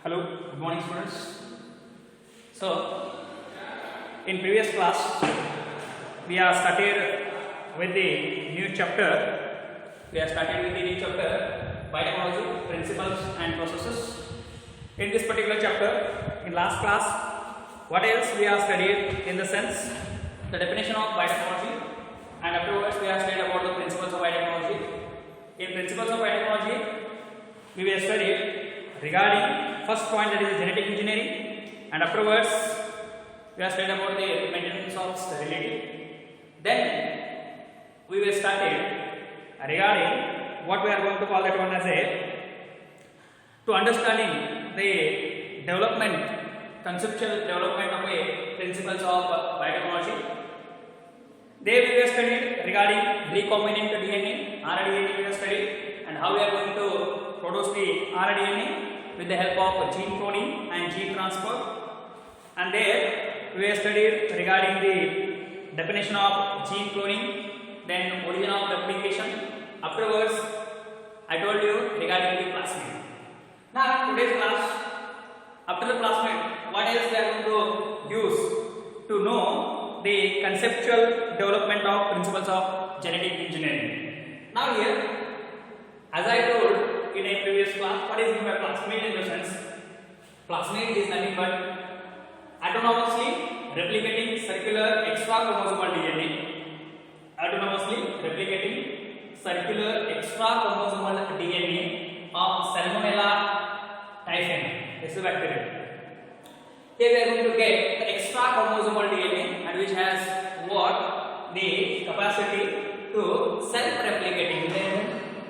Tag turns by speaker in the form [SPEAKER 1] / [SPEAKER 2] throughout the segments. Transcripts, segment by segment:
[SPEAKER 1] Hello, good morning students. So, in previous class, we have started with the new chapter. Biotechnology, Principles and Processes. In this particular chapter, in last class, what else we have studied in the sense, the definition of biotechnology, and afterwards we have studied about the principles of biotechnology. In principles of biotechnology, we will study regarding first point, that is genetic engineering, and afterwards we have studied about the maintenance of sterility. Then we will start regarding what we are going to call that one as to understanding the development, conceptual development of a principles of biotechnology. There we will study regarding recombinant DNA, rDNA we will study, and how we are going to produce the rDNA with the help of gene coding and gene transfer. And there we have studied regarding the definition of gene cloning, then origin of replication. Afterwards, I told you regarding the plasmid. Now, today's class, after the plasmid, what else we are going to use to know the conceptual development of principles of genetic engineering. Now here, as I told in a previous class, what is meant by plasmid in the sense? Plasmid is nothing but autonomously replicating circular extra chromosomal DNA. Autonomously replicating circular extra chromosomal DNA of Salmonella typhus. This is a bacteria. Here we are going to get the extra chromosomal DNA, and which has what? The capacity to self-replicating, then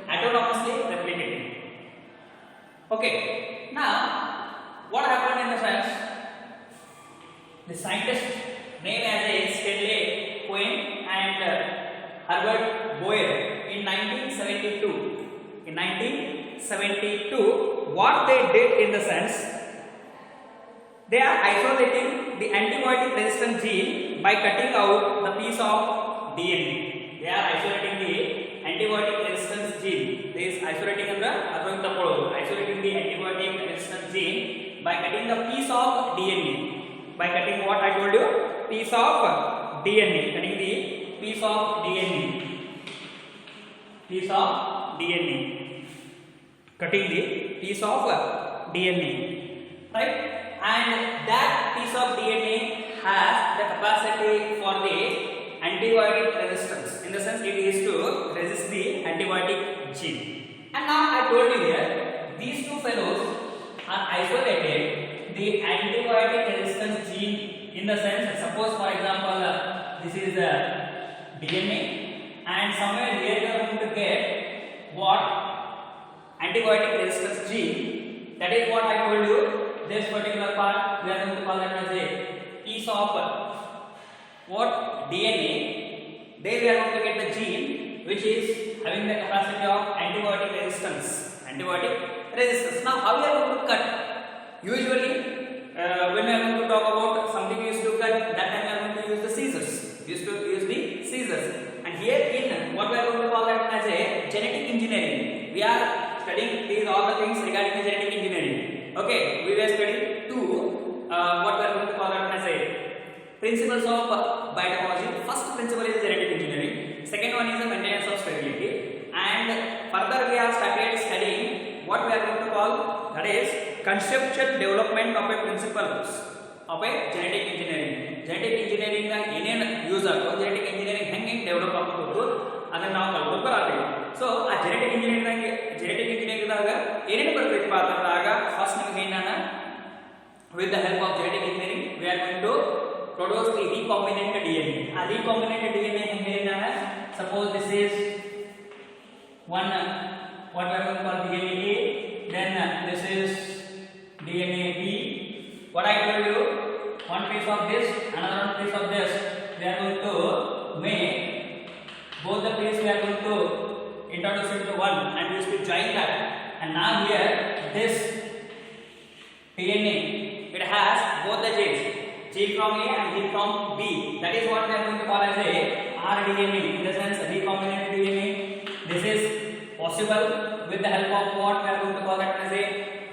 [SPEAKER 1] autonomously replicating. Okay, now what happened in the sense? The scientist named as Stanley Cohen and Herbert Boyer in 1972. In 1972, what they did in the sense, they are isolating the antibiotic resistant gene by cutting out the piece of DNA. They are isolating the antibiotic resistance gene. They is isolating the isolating the antibiotic resistance gene by cutting the piece of DNA. By cutting what I told you? Piece of DNA. Cutting the piece of DNA. Piece of DNA. Cutting the piece of DNA. Right? And that piece of DNA has the capacity for the antibiotic resistance. In the sense, it is to resist the antibiotic gene. And now I told you here, these two fellows are isolated the antibiotic resistance gene. In the sense, suppose for example, this is DNA, and somewhere here you are going to get what? Antibiotic resistance gene. That is what I told you. This particular part we are going to call that as a piece of what? DNA. There we are going to get the gene which is having the capacity of antibiotic resistance. Antibiotic resistance. Now how we are going to cut? Usually when we are going to talk about something used to cut, that time we are going to use the scissors. Used to use the scissors. And here in what we are going to call that as a genetic engineering. We are studying these all the things regarding the genetic engineering. Okay, we were studying two what we are going to call that as a principles of biotechnology. First principle is genetic engineering. Second one is the maintenance of sterility. And further we have started studying what we are going to call, that is conceptual development of a principles of a genetic engineering. Genetic engineering na enen use agbo, genetic engineering henge develop agbodu adana ನಾವು ಕಲ್ತ್ಕೊಂಡು ಬರತೀವಿ. So ಆ genetic engineering ದಾಗ ಏನೇನು ಬರ್ತೈತಿ ಪಾತ್ರದಾಗ first ನಿಮಗೆ ನಾನು with the help of genetic engineering we are going to produce the recombinant DNA. A recombinant DNA ಹೆಂಗೆ ನಾನು suppose this is one what we are going to call DNA A, then this is DNA B. What I told you, one piece of this, another one piece of this, we are going to make both the piece we are going to introduce into one and we will join that. And now here this DNA, it has both the genes, gene from A and gene from B. That is what we are going to call as a rDNA. In the sense, recombinant DNA. This is possible with the help of what we are going to call that as a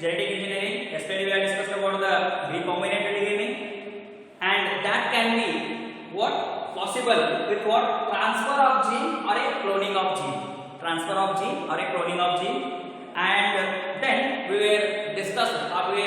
[SPEAKER 1] genetic engineering, Yesterday we have discussed about the recombinant DNA, and that can be what possible with what transfer of gene or a cloning of gene, transfer of gene or a cloning of gene. And then we were discussed or we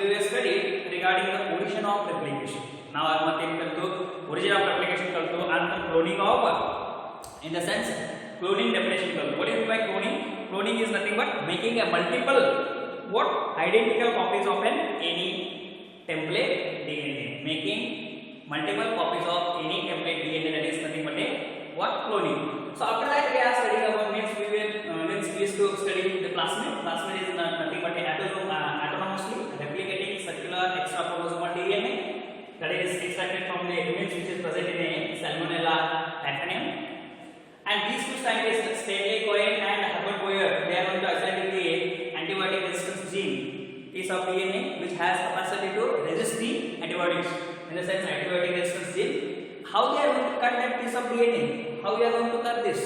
[SPEAKER 1] were studied regarding the origin of replication. Now I am going to origin of replication and cloning of, in the sense, cloning definition. What is by cloning? Cloning is nothing but making a multiple what identical copies of any template DNA. Making multiple copies of any template DNA, that is nothing but a what cloning. So after that we are studying about we used to study the plasmid. Plasmid is nothing but a autonomously replicating circular extrachromosomal DNA that is extracted from the image which is present in a Salmonella typhimurium. And these two scientists, Stanley Cohen and Herbert Boyer, they are going to isolate the antibiotic resistance gene, piece of DNA which has capacity to resist the antibiotics. In the sense, antibiotic resistance gene. How we are going to cut that piece of DNA? How we are going to cut this?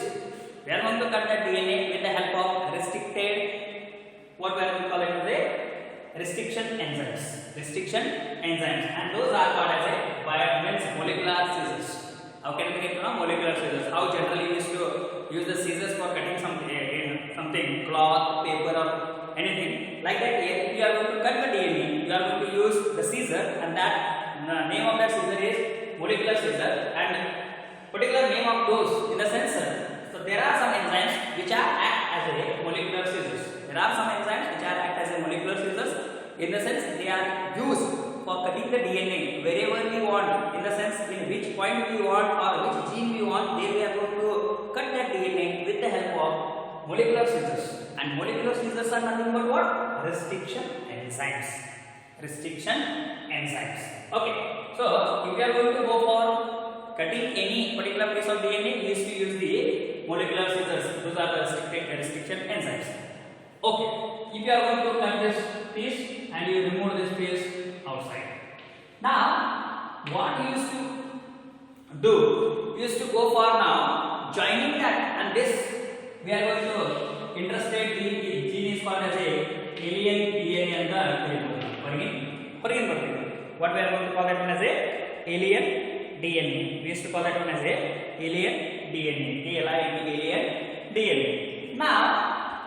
[SPEAKER 1] We are going to cut that DNA with the help of restricted, what we are going to call it as a restriction enzymes. Restriction enzymes, and those are called as a molecular scissors. How can we get molecular scissors? How generally we used to use the scissors for cutting something, cloth, paper, or anything like that. Here, if you are going to cut the DNA, you are going to use the scissor, and that name of that scissor is molecular scissor, and particular name of those in the sense. So there are some enzymes which are act as a molecular scissors. There are some enzymes which are act as a molecular scissors. In the sense, they are used for cutting the DNA wherever we want. In the sense, in which point we want or which gene we want, there we are going to cut that DNA with the help of molecular scissors. And molecular scissors are nothing but what? Restriction enzymes. Restriction enzymes. Okay. So if we are going to go for cutting any particular piece of DNA, we used to use the molecular scissors. Those are the restriction enzymes. Okay. If you are going to cut this piece and you remove this piece outside. Now, what we used to do? We used to go for now joining that, and this we are going to interested the gene is called as a alien DNA and the what we are going to call that one as a alien DNA. We used to call that one as a alien DNA. Alien DNA. Now,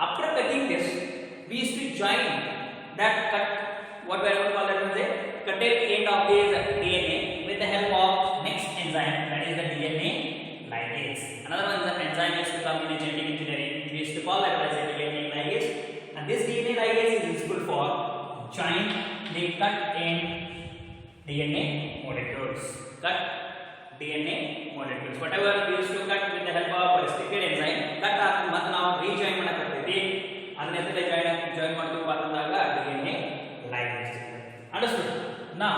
[SPEAKER 1] after cutting this, we used to join that cut, what we are going to call that one as a cutted end of this DNA with the help of next enzyme, that is the DNA ligase. Another one is the enzyme used to come in genetic engineering. We used to call that as a DNA ligase, and this DNA ligase is useful for join the cut end DNA molecules. Cut DNA molecules. Whatever we used to cut with the help of restricted enzyme, cut after now rejoin ಮಾಡಕತ್ತೀವಿ. ಅದನ್ನ ಎಲ್ಲಿ join ಮಾಡ್ತೀವಿ ಅಂತಂದಾಗ DNA ligase. Understood? Now,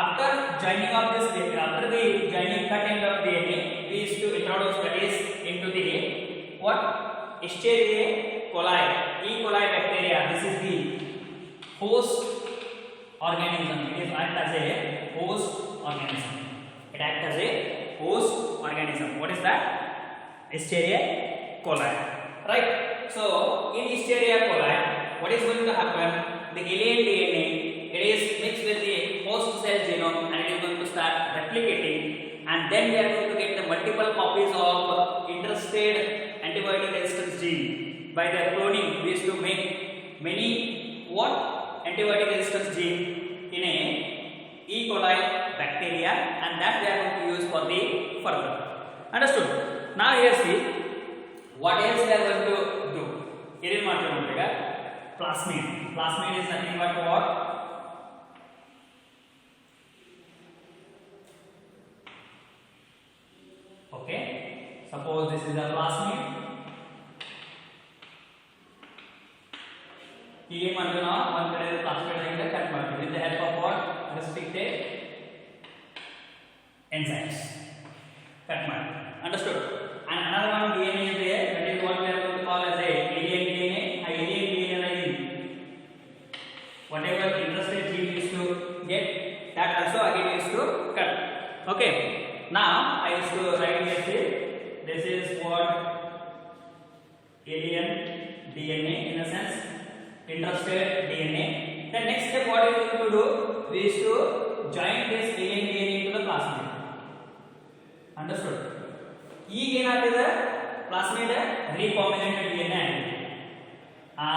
[SPEAKER 1] after joining of this DNA, after the joining cut end of DNA, we used to introduce that is into the what? Escherichia coli. E. coli bacteria. This is the host organism. It is act as a host organism. It acts as a host organism. What is that? Escherichia coli. Right? So, in Escherichia coli, what is going to happen? The alien DNA, it is mixed with the host cell genome and it is going to start replicating, and then we are going to get the multiple copies of interested antibiotic resistance gene. By the cloning, we used to make many what? Antibiotic resistance gene in a E. coli bacteria, and that we are going to use for the further. Understood? Now here see what else we are going to do. Here is what plasmid. Plasmid is nothing but what? Okay. Suppose this is a plasmid. Here one plasmid cut with the help of what? Restricted enzymes. Cut. Understood? And another one DNA is there. That is what we are going to call as a alien DNA. Alien DNA whatever interested gene used to get, that also again used to cut. Okay. Now I used to write here. This is what alien DNA in a sense. Interested DNA. The next step what we are going to do is to join this alien DNA into the plasmid. Understood? ಈಗ ಏನಾಗ್ತಿದೆ plasmid recombinant DNA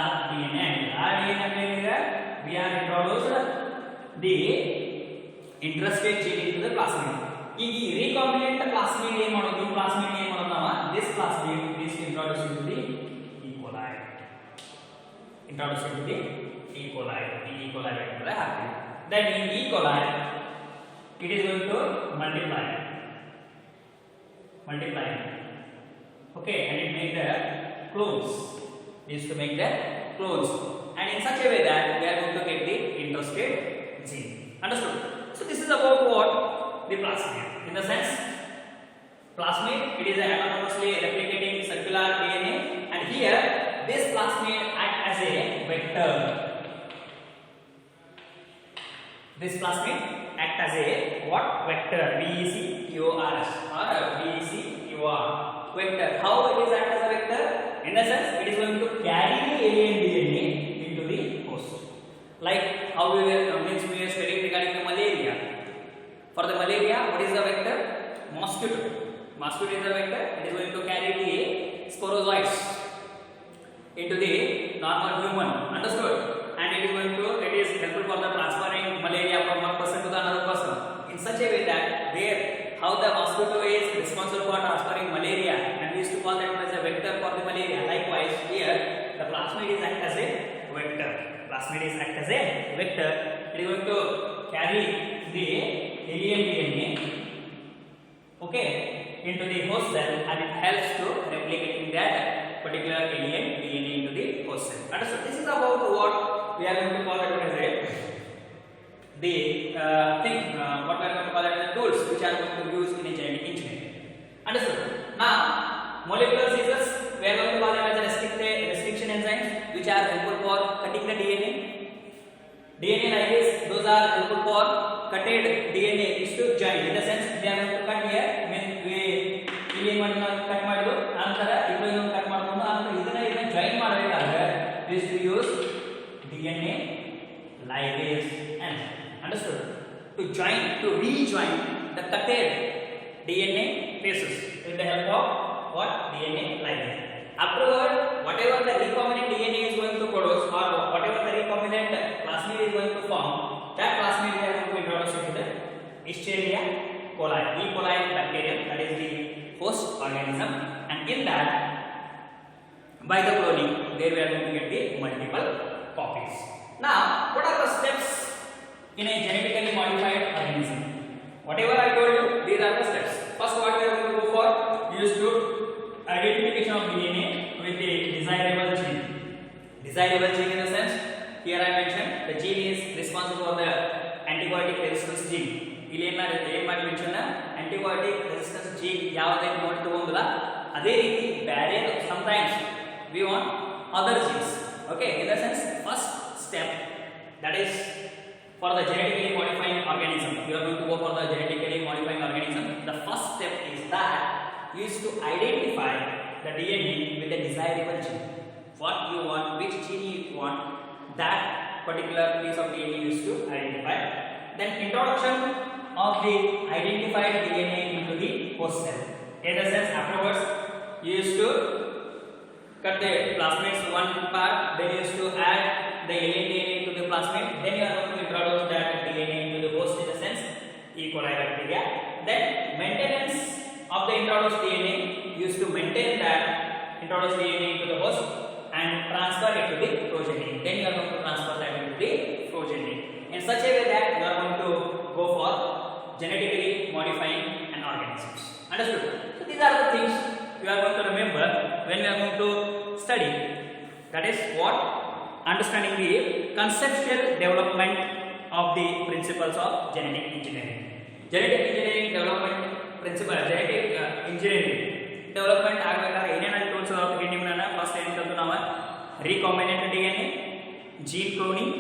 [SPEAKER 1] RDNA RDNA we are introduced the intrastate gene into the plasmid. ಈಗ ಈ recombinant plasmid ಏನು ಮಾಡೋದು ಈ plasmid ಏನು ಮಾಡೋದು ನಾವು this plasmid is introduced into the E. coli E. coli ಅಂತಲೇ ಹಾಕ್ತೀವಿ. Then in E. coli it is going to multiply okay, and it make the clones. It is to make the clones, and in such a way that we are going to get the intrastate gene. Understood? So this is about what the plasmid. In the sense, plasmid it is a autonomously replicating circular DNA, and here this plasmid act as a vector. This plasmid act as a what vector? VECTOR or VECTOR vector. How it is act as a vector? In the sense, it is going to carry the alien DNA into the host. Like how we were studying regarding the malaria. For the malaria, what is the vector? Mosquito. Mosquito is the vector. It is going to carry the sporozoites into the normal human. Understood? And it is helpful for the transferring malaria from one person to the another person in such a way that there how the mosquito is responsible for transferring malaria, and we used to call that as a vector for the malaria. Likewise here the plasmid is act as a vector. It is going to carry the alien DNA okay into the host cell, and it helps to replicating that particular alien DNA into the host cell. Understood? This is about what we are going to call it as a the what we are going to call it as the tools which are going to use in a genetic engineering. Understood? Now molecular scissors we are going to call them as a restriction enzymes which are helpful for cutting the DNA. DNA ligase those are helpful for cutted DNA is to join. In the sense they are going to cut here mean we ಇಲ್ಲಿ cut ಮಾಡಿದ್ರು ನಂತರ ಇದನ್ನು cut ಮಾಡ್ಕೊಂಡು ನಂತರ ಇದನ್ನ join ಮಾಡಬೇಕಾದ್ರೆ we used to use DNA ligase enzyme. Understood? To rejoin the cutted DNA bases with the help of what? DNA ligase. Afterward, whatever the recombinant DNA is going to produce or whatever the recombinant plasmid is going to form, that plasmid we are going to introduce into the Escherichia coli, E. coli bacterium, that is the host organism, and in that by the cloning there we are going to get the multiple copies. Now what are the steps in a genetically modified organism? Whatever I told you, these are the steps. First what we are going to go for is to identification of DNA with the desirable gene. Desirable gene in the sense, here I mentioned the gene is responsible for the antibiotic resistance gene. ಇಲ್ಲಿ ಏನು ಮಾಡಿ mention antibiotic resistance gene ಯಾವುದಕ್ಕೆ ನೋಡ್ತಗೊಂಡಿಲ್ಲ ಅದೇ ರೀತಿ ಬೇರೆ sometimes we want other genes. Okay, in the sense first step that is for the genetically modifying organism. You are going to go for the genetically modifying organism. The first step is that you is to identify the DNA with the desirable gene. What you want, which gene you want, that particular piece of DNA you is to identify. Then introduction of the identified DNA into the host cell. In the sense afterwards you used to cut the plasmids one part, then you used to add the alien DNA into the plasmid, then you are going to introduce that DNA into the host in the sense E. coli bacteria. Then maintenance of the introduced DNA, you used to maintain that introduced DNA into the host and transfer it to the progeny. Then you are going to transfer that into the progeny in such a way that you are going to go for genetically modifying an organisms. Understood? So these are the things you are going to remember when we are going to study. That is what? Understanding the conceptual development of the principles of genetic engineering. Genetic engineering development principle, genetic engineering development ಆಗಬೇಕಾದ್ರೆ ಏನೇನು tools ಅದಾವ ನಿಮ್ಮನ್ನ first ಏನು ಕಲ್ತು ನಾವು recombinant DNA, gene cloning,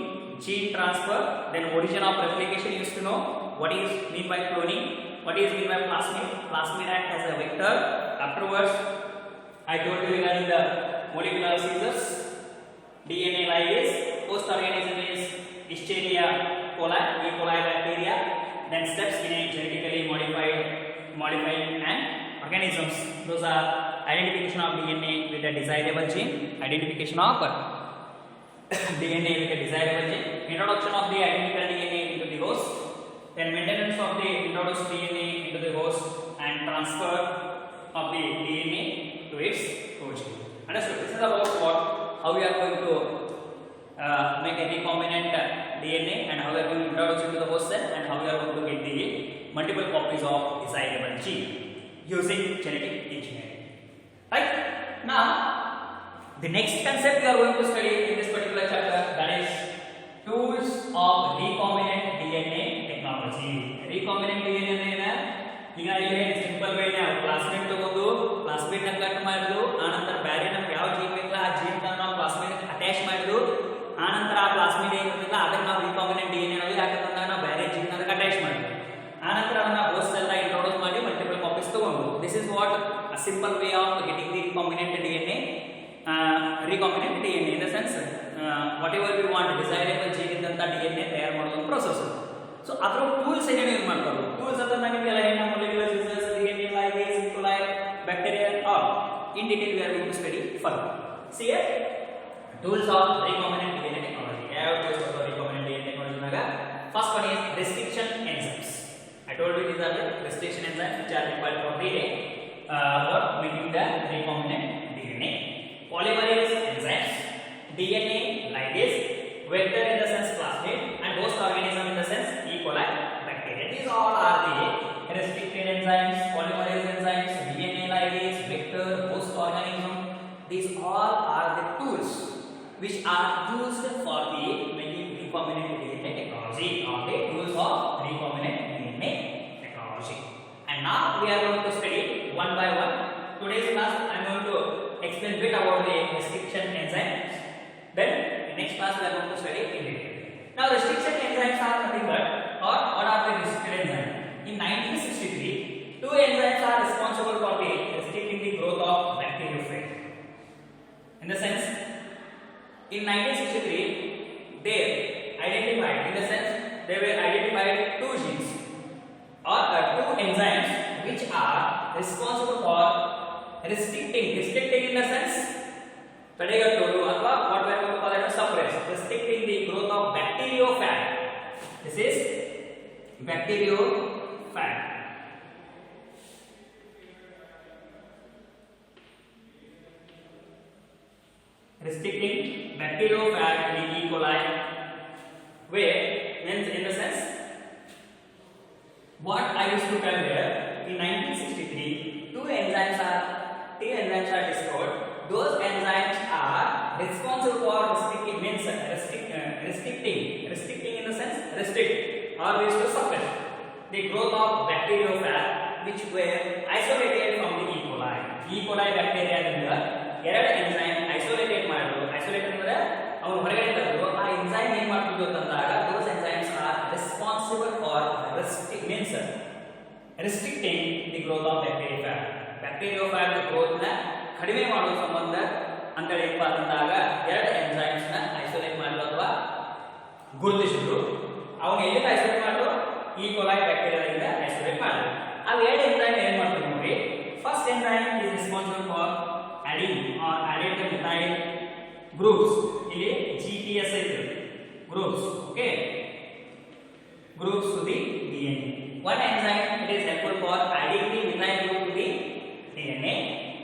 [SPEAKER 1] gene transfer, then origin of replication. Used to know what is mean by cloning, what is mean by plasmid act as a vector. Afterwards I told you regarding the molecular scissors, DNA ligase, host organism is Listeria coli, E. coli bacteria, then steps in a genetically modified and organisms. Those are identification of DNA with a desirable gene, identification of DNA with a desirable gene, introduction of the identical DNA into the host, then maintenance of the introduced DNA into the host and transfer of the DNA to its host. Understood? This is about how we are going to make a recombinant DNA and how we are going to introduce it to the host cell and how we are going to get the multiple copies of desirable gene using genetic engineering. Right? Now, the next concept we are going to study in this particular chapter, that is tools of recombinant DNA technology. Recombinant DNA ಈಗ ಇಲ್ಲಿ simple way ನಾವು plasmid ತಗೊಂಡು plasmid ನ cut ಮಾಡಿದ್ರು ಆನಂತರ ಬೇರೆ ನಮ್ಗೆ ಯಾವ ಜೀನ್ ಬೇಕಲ್ಲ ಆ ಜೀನ್ ನಾವು ಪ್ಲಾಸ್ಮಿಡ್ ಅಟ್ಯಾಚ್ ಮಾಡಿದ್ರು ಆನಂತರ ಆ ಪ್ಲಾಸ್ಮಿಡ್ ಏನಿರಲಿಲ್ಲ ಅದಕ್ಕೆ ನಾವು ರಿಕಾಂಬಿನೆಂಟ್ DNA ಅನ್ನೋದು ಯಾಕಂತಂದಾಗ ನಾವು ಬೇರೆ ಜೀನ್ ಅದಕ್ಕೆ ಅಟ್ಯಾಚ್ ಮಾಡಿದ್ವಿ ಆನಂತರ ಅದನ್ನ ಹೋಸ್ಟ್ ಎಲ್ಲ ಇಂಟ್ರೊಡ್ಯೂಸ್ ಮಾಡಿ ಮಲ್ಟಿಪಲ್ ಕಾಪೀಸ್ ತಗೊಂಡು this is what a simple way of getting the recombinant DNA. Recombinant DNA in the sense whatever we want desirable gene ಇದ್ದಂತ DNA ತಯಾರು ಮಾಡೋ ಪ್ರೋಸೆಸ್. ಸೊ ಅದರ ಟೂಲ್ಸ್ ಏನೇನು ಯೂಸ್ ಮಾಡ್ತಾರೆ ಟೂಲ್ಸ್ ಅಂತ ನಿಮಗೆಲ್ಲ ಏನು molecular scissors, DNA ligase, E. coli, bacteria all in detail we are going to study further. See here tools of recombinant DNA technology. ಯಾವ tools of recombinant DNA technology naga first one is restriction enzymes. I told you these are the restriction enzymes which are required for for making the recombinant DNA. Polymerase enzymes, DNA ligase, vector in the sense plasmid, and host organism in the sense E. coli bacteria. These all are the restricted enzymes, polymerase enzymes, DNA ligase, vector, host organism. These all are the tools which are used for the making recombinant DNA technology, or the tools of recombinant DNA technology. And now we are going to study one by one. Today's class I am going to explain bit about the restriction enzymes. Then in next class we are going to study in detail. Now restriction enzymes are nothing but, or what are the restricted enzymes? In 1963, two enzymes are responsible for the restricting the growth of bacteriophage. In the sense, in 1963, they identified, in the sense they were identified two genes or two enzymes which are responsible for restricting in the sense ತಡೆಗಟ್ಟುವುದು ಅಥವಾ what we are going to call it suppress, restricting the growth of bacteriophage. This is bacteriophage. Restricting bacteriophage in E. coli, where means in the sense what I used to tell here, in 1963 two enzymes are discovered. Those enzymes are responsible for restricting means restricting in the sense restrict or we used to suppress the growth of bacteriophage which were isolated from the E. coli. E. coli bacteria ದಿಂದ ಎರಡು enzyme isolated ಮಾಡಿದ್ರು. isolated ಅಂದ್ರೆ ಅವರು ಹೊರಗಡೆ ತಂದ್ರು. ಆ enzyme ಏನು ಮಾಡ್ತಿದ್ರು ಅಂತಂದಾಗ those enzymes are responsible for restricting the growth of bacteriophage. bacteriophage growth ನ ಕಡಿಮೆ ಮಾಡುವ ಸಂಬಂಧ ಅಂತ ಏನಪ್ಪಾ ಅಂದಾಗ ಎರಡು ಎಂಜೈಮ್ಸ್ ನ ಐಸೋಲೇಟ್ ಮಾಡಲು ಅಥವಾ ಗುರುತಿಸಿದ್ರು. ಅವನ್ನ ಎಲ್ಲಿಂದ ಐಸೋಲೇಟ್ ಮಾಡಿದ್ರು? E. coli ಬ್ಯಾಕ್ಟೀರಿಯಾದಿಂದ ಐಸೋಲೇಟ್ ಮಾಡಿದ್ರು. ಆ ಎರಡು ಎಂಜೈಮ್ ಏನು ಮಾಡ್ತಾರೆ ನೋಡಿ, first enzyme is responsible for adding or added the methyl groups. ಇಲ್ಲಿ GPS ಇದೆ groups, okay, groups to the DNA. One enzyme it is helpful for adding the methyl group to the DNA.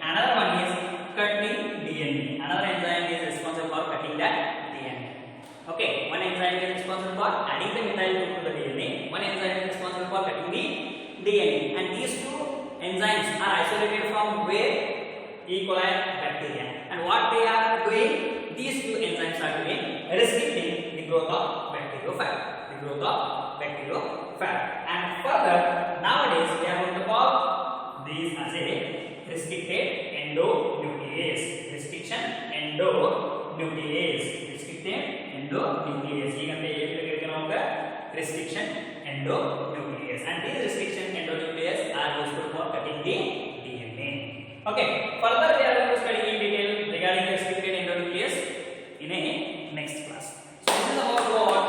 [SPEAKER 1] Another one is cut the DNA. Another enzyme is responsible for cutting that DNA. Okay, one enzyme is responsible for adding the methyl group to the DNA. One enzyme is responsible for cutting the DNA. And these two enzymes are isolated from where? E. coli bacteria. And what they are doing? These two enzymes are doing restricting the growth of bacteriophage. The growth of bacteriophage. And further, nowadays we are going to call these as a restricted endonuclease. Restriction endonuclease. Restricted endonuclease. ಈಗಂತೆ ಏನು ನಾವು restriction endonuclease. And these restriction endonuclease are useful for cutting the DNA. Okay. Further, we are going to study in detail regarding restricted endonuclease in a next class. So this is about what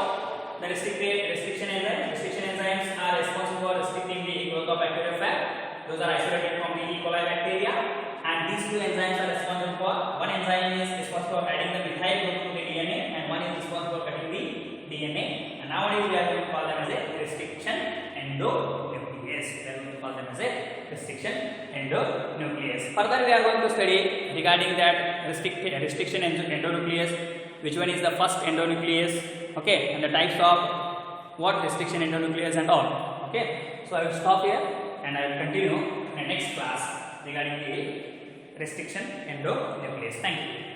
[SPEAKER 1] those are isolated from the E. coli bacteria, and these two enzymes are responsible for, one enzyme is responsible for adding the methyl group to the DNA, and one is responsible for cutting the DNA, and nowadays we are going to call them as a restriction endonuclease. We are going to call them as a restriction endonuclease. Further we are going to study regarding that restriction endonuclease, which one is the first endonuclease, okay, and the types of what restriction endonuclease and all. Okay, so I will stop here and I will continue in the next class regarding the restriction endonuclease. Thank you.